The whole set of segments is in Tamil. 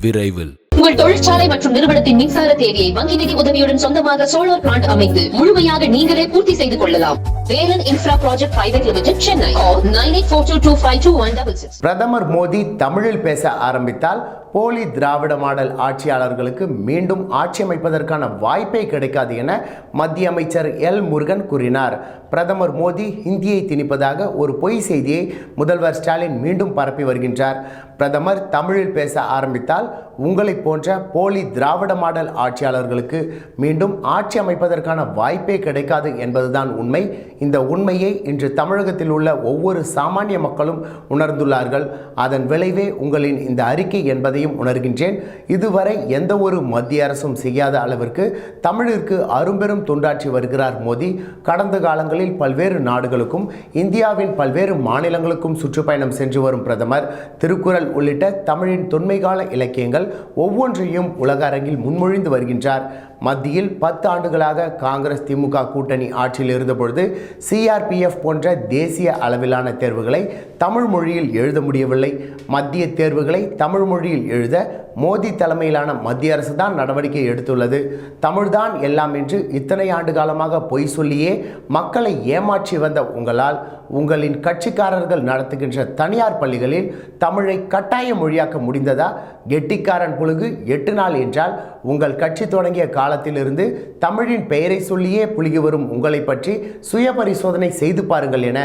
விரைவில் உங்கள் தொழிற்சாலை மற்றும் நிறுவனத்தின் மின்சார தேவையை வங்கி நிதி உதவியுடன் சொந்தமாக சோலார் பிளான்ட் அமைத்து முழுமையாக நீங்களே பூர்த்தி செய்து கொள்ளலாம். Velan infra project private limited, Chennai. 9842252166. பிரதமர் மோடி தமிழில் பேச ஆரம்பித்தால் போலி திராவிட மாடல் ஆட்சியாளர்களுக்கு மீண்டும் ஆட்சி அமைப்பதற்கான வாய்ப்பே கிடைக்காது என மத்திய அமைச்சர் எல் முருகன் கூறினார். பிரதமர் மோடி ஹிந்தியை திணிப்பதாக ஒரு பொய் செய்தியை முதல்வர் ஸ்டாலின் மீண்டும் பரப்பி வருகின்றார். பிரதமர் தமிழில் பேச ஆரம்பித்தால் உங்களை போன்ற போலி திராவிட மாடல் ஆட்சியாளர்களுக்கு மீண்டும் ஆட்சி அமைப்பதற்கான வாய்ப்பே கிடைக்காது என்பதுதான் உண்மை. இந்த உண்மையை இன்று தமிழகத்தில் உள்ள ஒவ்வொரு சாமானிய மக்களும் உணர்ந்துள்ளார்கள். அதன் விளைவே உங்களின் இந்த அறிக்கை என்பதையும் உணர்கின்றேன். இதுவரை எந்த ஒரு மத்திய அரசும் செய்யாத அளவிற்கு தமிழிற்கு அரும்பெரும் தொண்டாற்றி வருகிறார் மோடி. கடந்த காலங்களில் பல்வேறு நாடுகளுக்கும் இந்தியாவின் பல்வேறு மாநிலங்களுக்கும் சுற்றுப்பயணம் சென்று வரும் பிரதமர் திருக்குறள் உள்ளிட்ட தமிழின் தொன்மைகால இலக்கியங்கள் ஒவ்வொன்றையும் உலக அரங்கில் முன்மொழிந்து வருகின்றார். மத்தியில் 10 ஆண்டுகளாக காங்கிரஸ் திமுக கூட்டணி ஆட்சியில் இருந்தபொழுது CRPF போன்ற தேசிய அளவிலான தேர்வுகளை தமிழ் மொழியில் எழுத முடியவில்லை. மத்திய தேர்வுகளை தமிழ் மொழியில் எழுத மோடி தலைமையிலான மத்திய அரசு தான் நடவடிக்கை எடுத்துள்ளது. தமிழ்தான் எல்லாம் என்று இத்தனை ஆண்டு காலமாக பொய் சொல்லியே மக்களை ஏமாற்றி வந்த உங்களால் உங்களின் கட்சிக்காரர்கள் நடத்துகின்ற தனியார் பள்ளிகளில் தமிழை கட்டாய மொழியாக்க முடிந்ததா? கெட்டிக்காரன் புழுகு 8 நாள் என்றால் உங்கள் கட்சி தொடங்கிய காலத்திலிருந்து தமிழின் பெயரை சொல்லியே புழுகி வரும் உங்களை பற்றி சுய பரிசோதனை செய்து பாருங்கள் என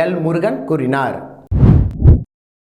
எல் முருகன் கூறினார்.